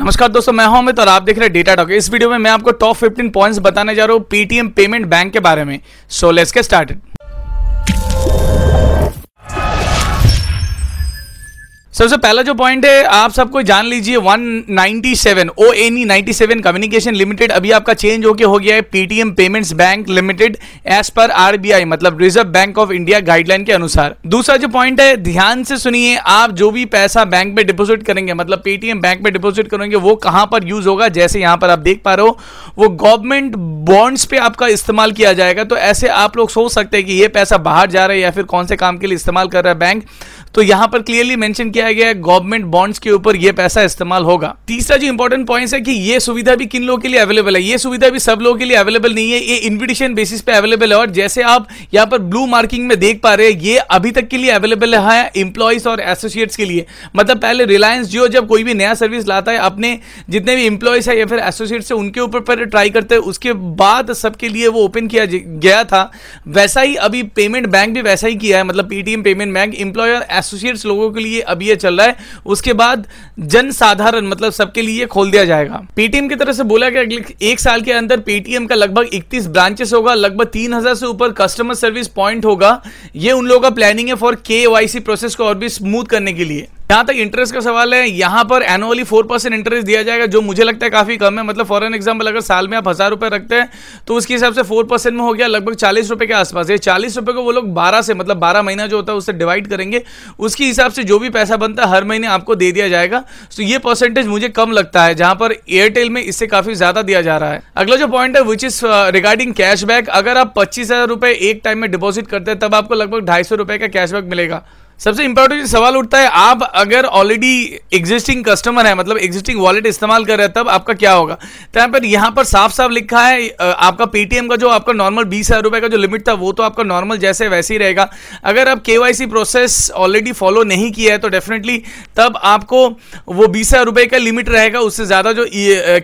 नमस्कार दोस्तों, मैं हूं अमित और आप देख रहे हैं डेटा टॉक। इस वीडियो में मैं आपको टॉप 15 पॉइंट्स बताने जा रहा हूं पेटीएम पेमेंट बैंक के बारे में। So let's get started. सबसे पहला जो पॉइंट है आप सबको जान लीजिए 197 ONE 97 कम्युनिकेशन लिमिटेड अभी आपका चेंज होके हो गया है Paytm payments bank limited as per RBI मतलब reserve bank of India guideline के अनुसार। दूसरा जो पॉइंट है ध्यान से सुनिए, आप जो भी पैसा बैंक में डिपॉजिट करेंगे मतलब पेटीएम बैंक में डिपॉजिट करेंगे वो कहां पर यूज होगा। जैसे यहां पर आप देख पा रहे हो वो गवर्नमेंट बॉन्ड्स पे आपका इस्तेमाल किया जाएगा। तो ऐसे आप लोग सोच सकते हैं कि ये पैसा बाहर जा रहा है या फिर कौन से काम के लिए इस्तेमाल कर रहा है बैंक, तो यहां पर क्लियरली मेंशन किया गया है गवर्नमेंट बॉन्ड्स के ऊपर ये पैसा इस्तेमाल होगा। तीसरा जो इंपॉर्टेंट पॉइंट है कि ये सुविधा भी किन लोगों के लिए अवेलेबल है। ये सुविधा भी सब लोगों के लिए अवेलेबल नहीं है, ये इन्विटेशन बेसिस पे अवेलेबल है। और जैसे आप यहां पर ब्लू मार्किंग में देख पा रहे हैं ये अभी तक के लिए अवेलेबल है एम्प्लॉइज और एसोसिएट्स के लिए। मतलब पहले रिलायंस जियो जब कोई भी नया सर्विस लाता है अपने जितने भी एम्प्लॉइज है या फिर एसोसिएट्स है उनके ऊपर पहले ट्राई करते हैं, उसके बाद सबके लिए वो ओपन किया गया था। वैसा ही अभी पेमेंट बैंक भी वैसा ही किया है, मतलब पेटीएम पेमेंट बैंक एम्प्लॉय और एसोसिएट्स लोगों के लिए अभी ये चल रहा है। उसके बाद जन साधारण मतलब सबके लिए खोल दिया जाएगा। पेटीएम की तरफ से बोला गया अगले एक साल के अंदर पेटीएम का लगभग 31 ब्रांचेस होगा, लगभग 3000 से ऊपर कस्टमर सर्विस पॉइंट होगा। ये उन लोगों का प्लानिंग है फॉर KYC प्रोसेस को और भी स्मूथ करने के लिए। यहां तक इंटरेस्ट का सवाल है, यहां पर एनुअली 4% इंटरेस्ट दिया जाएगा जो मुझे लगता है काफी कम है। मतलब फॉर एन एग्जांपल अगर साल में आप 1000 रुपए रखते हैं तो उसके हिसाब से 4% में हो गया लगभग 40 रुपए के आसपास। ये 40 रुपए को वो लोग 12 से मतलब 12 महीना जो होता है उससे डिवाइड करेंगे, उसके हिसाब से जो भी पैसा बनता है हर महीने आपको दे दिया जाएगा। तो ये परसेंटेज मुझे कम लगता है, जहां पर एयरटेल में इससे काफी ज्यादा दिया जा रहा है। अगला जो पॉइंट है विच इज रिगार्डिंग कैशबैक, अगर आप 25,000 रुपए एक टाइम में डिपॉजिट करते हैं तब आपको लगभग 250 रुपए का कैशबैक मिलेगा। सबसे इंपॉर्टेंट सवाल उठता है आप अगर ऑलरेडी एग्जिस्टिंग कस्टमर है मतलब एग्जिस्टिंग वॉलेट इस्तेमाल कर रहे हैं तब आपका क्या होगा। तो यहां पर साफ साफ लिखा है आपका पेटीएम का जो आपका नॉर्मल 20,000 रुपए का जो लिमिट था वो तो आपका नॉर्मल जैसे वैसे ही रहेगा। अगर आप KYC प्रोसेस ऑलरेडी फॉलो नहीं किया है तो डेफिनेटली तब आपको वो 20,000 रुपए का लिमिट रहेगा, उससे ज्यादा जो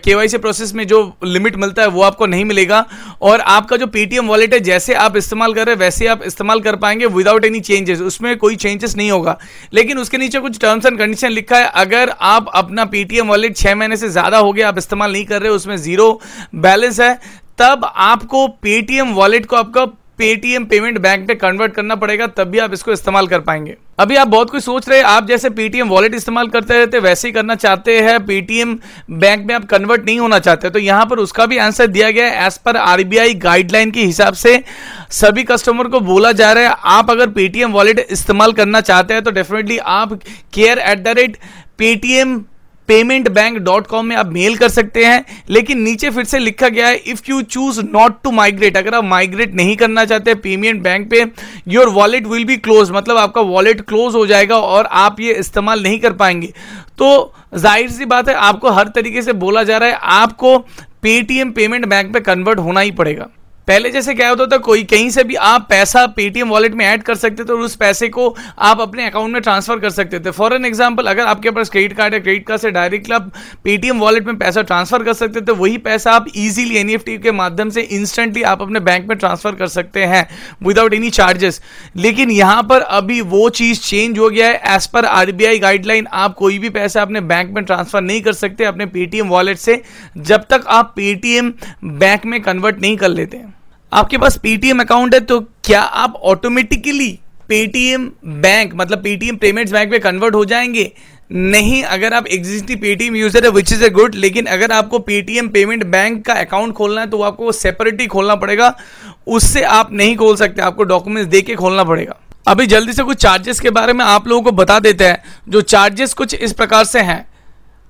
KYC प्रोसेस में जो लिमिट मिलता है वो आपको नहीं मिलेगा। और आपका जो पेटीएम वॉलेट है जैसे आप इस्तेमाल कर रहे हैं वैसे आप इस्तेमाल कर पाएंगे विदाउट एनी चेंजेस, उसमें कोई चेंजेस नहीं होगा। लेकिन उसके नीचे कुछ टर्म्स एंड कंडीशन लिखा है, अगर आप अपना पेटीएम वॉलेट 6 महीने से ज्यादा हो गया आप इस्तेमाल नहीं कर रहे, उसमें 0 बैलेंस है, तब आपको पेटीएम वॉलेट को आपका पेटीएम पेमेंट बैंक पे कन्वर्ट करना पड़ेगा, तब भी आप इसको इस्तेमाल कर पाएंगे। अभी आप बहुत कुछ सोच रहे हैं, आप जैसे पेटीएम वॉलेट इस्तेमाल करते रहते वैसे ही करना चाहते हैं, पेटीएम बैंक में आप कन्वर्ट नहीं होना चाहते, तो यहां पर उसका भी आंसर दिया गया है। एज पर RBI गाइडलाइन के हिसाब से सभी कस्टमर को बोला जा रहा है आप अगर पेटीएम वॉलेट इस्तेमाल करना चाहते हैं तो डेफिनेटली आप care@paymentbank.com में आप मेल कर सकते हैं। लेकिन नीचे फिर से लिखा गया है if you choose not to migrate, अगर आप माइग्रेट नहीं करना चाहते पेमेंट बैंक पे your wallet will be close, मतलब आपका वॉलेट क्लोज हो जाएगा और आप ये इस्तेमाल नहीं कर पाएंगे। तो जाहिर सी बात है आपको हर तरीके से बोला जा रहा है आपको पेटीएम पेमेंट बैंक पे कन्वर्ट होना ही पड़ेगा। पहले जैसे क्या होता था कोई कहीं से भी आप पैसा पेटीएम वॉलेट में ऐड कर सकते थे और उस पैसे को आप अपने अकाउंट में ट्रांसफर कर सकते थे। फॉर एन एग्जांपल अगर आपके पास क्रेडिट कार्ड है, क्रेडिट कार्ड से डायरेक्टली आप पेटीएम वॉलेट में पैसा ट्रांसफर कर सकते थे, वही पैसा आप इजीली NEFT के माध्यम से इंस्टेंटली आप अपने बैंक में ट्रांसफर कर सकते हैं विदाउट एनी चार्जेस। लेकिन यहां पर अभी वो चीज चेंज हो गया है। एज पर RBI गाइडलाइन आप कोई भी पैसा अपने बैंक में ट्रांसफर नहीं कर सकते अपने पेटीएम वॉलेट से जब तक आप पेटीएम बैंक में कन्वर्ट नहीं कर लेते हैं। आपके पास पेटीएम अकाउंट है तो क्या आप ऑटोमेटिकली पेटीएम बैंक मतलब पेटीएम पेमेंट्स बैंक में कन्वर्ट हो जाएंगे? नहीं, अगर आप एग्जिस्टिंग पेटीएम यूजर है विच इज ए गुड, लेकिन अगर आपको पेटीएम पेमेंट बैंक का अकाउंट खोलना है तो आपको सेपरेट ही खोलना पड़ेगा, उससे आप नहीं खोल सकते, आपको डॉक्यूमेंट्स देके खोलना पड़ेगा। अभी जल्दी से कुछ चार्जेस के बारे में आप लोगों को बता देते हैं। जो चार्जेस कुछ इस प्रकार से हैं,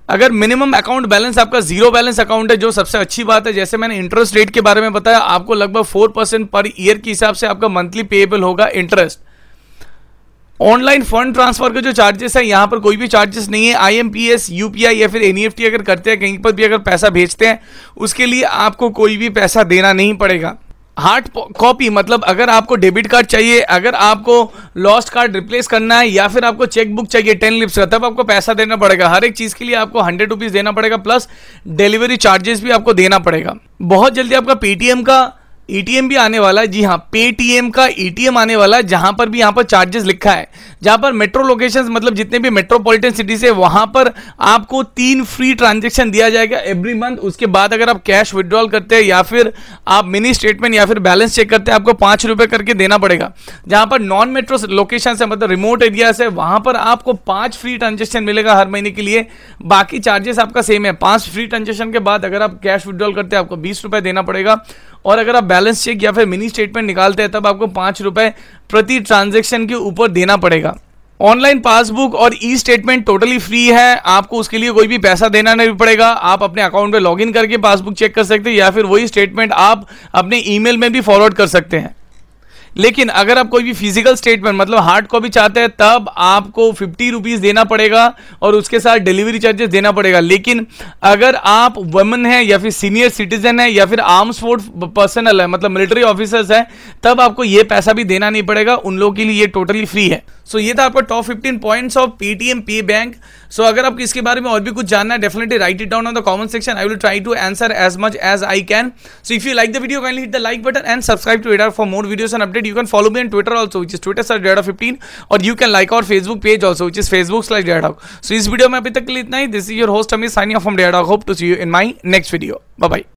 अगर मिनिमम अकाउंट बैलेंस आपका 0 बैलेंस अकाउंट है जो सबसे अच्छी बात है, जैसे मैंने इंटरेस्ट रेट के बारे में बताया आपको लगभग 4% पर ईयर के हिसाब से आपका मंथली पेएबल होगा इंटरेस्ट। ऑनलाइन फंड ट्रांसफर के जो चार्जेस है यहाँ पर कोई भी चार्जेस नहीं है। IMPS UPI या फिर NEFT अगर करते हैं कहीं पर भी अगर पैसा भेजते हैं उसके लिए आपको कोई भी पैसा देना नहीं पड़ेगा। हार्ड कॉपी मतलब अगर आपको डेबिट कार्ड चाहिए, अगर आपको लॉस्ट कार्ड रिप्लेस करना है या फिर आपको चेक बुक चाहिए 10 लिप्स का, तब आपको पैसा देना पड़ेगा। हर एक चीज के लिए आपको 100 रुपीज देना पड़ेगा प्लस डिलीवरी चार्जेस भी आपको देना पड़ेगा। बहुत जल्दी आपका पेटीएम का एटीएम भी आने वाला है, जी हाँ, पेटीएम का एटीएम आने वाला है, जहां पर भी यहाँ पर चार्जेस लिखा है, जहां पर मेट्रो लोकेशंस मतलब जितने भी मेट्रोपॉलिटन सिटीज है वहां पर आपको 3 फ्री ट्रांजैक्शन दिया जाएगा एवरी मंथ। उसके बाद अगर आप कैश विड्रॉल करते हैं या फिर आप मिनी स्टेटमेंट या फिर बैलेंस चेक करते हैं, आपको 5 रुपए करके देना पड़ेगा। जहां पर नॉन मेट्रो लोकेशन है मतलब रिमोट एरिया है, वहां पर आपको 5 फ्री ट्रांजेक्शन मिलेगा हर महीने के लिए। बाकी चार्जेस आपका सेम है। 5 फ्री ट्रांजेक्शन के बाद अगर आप कैश विड्रॉल करते हैं आपको 20 रुपए देना पड़ेगा, और अगर आप बैलेंस चेक या फिर मिनी स्टेटमेंट निकालते हैं तब आपको 5 रुपए प्रति ट्रांजैक्शन के ऊपर देना पड़ेगा। ऑनलाइन पासबुक और ई स्टेटमेंट टोटली फ्री है, आपको उसके लिए कोई भी पैसा देना नहीं पड़ेगा। आप अपने अकाउंट में लॉगिन करके पासबुक चेक कर सकते हैं या फिर वही स्टेटमेंट आप अपने ईमेल में भी फॉरवर्ड कर सकते हैं। लेकिन अगर आप कोई भी फिजिकल स्टेटमेंट मतलब हार्ड कॉपी चाहते हैं तब आपको 50 रुपीज देना पड़ेगा और उसके साथ डिलीवरी चार्जेस देना पड़ेगा। लेकिन अगर आप वुमेन है या फिर सीनियर सिटीजन है या फिर आर्म्स फोर्स पर्सनल है मतलब मिलिट्री ऑफिसर्स है, तब आपको ये पैसा भी देना नहीं पड़ेगा, उन लोगों के लिए ये टोटली फ्री है। सो ये था आपका टॉप 15 पॉइंट्स ऑफ पेटीएम पे बैंक। सो अगर आपको इसके बारे में और भी कुछ जानना है, definitely write it down on the comment section, I will try to answer as much as I can. So if you like the video, kindly hit the like button and subscribe to Radar for more videos and update. You can follow me on Twitter also, which is Twitter/Radar15, or you can like our Facebook page also, which is Facebook/Radar. So इस video में अभी तक के लिए इतना ही। This is your host Amit signing off from Radar. Hope to see you in my next video. Bye bye.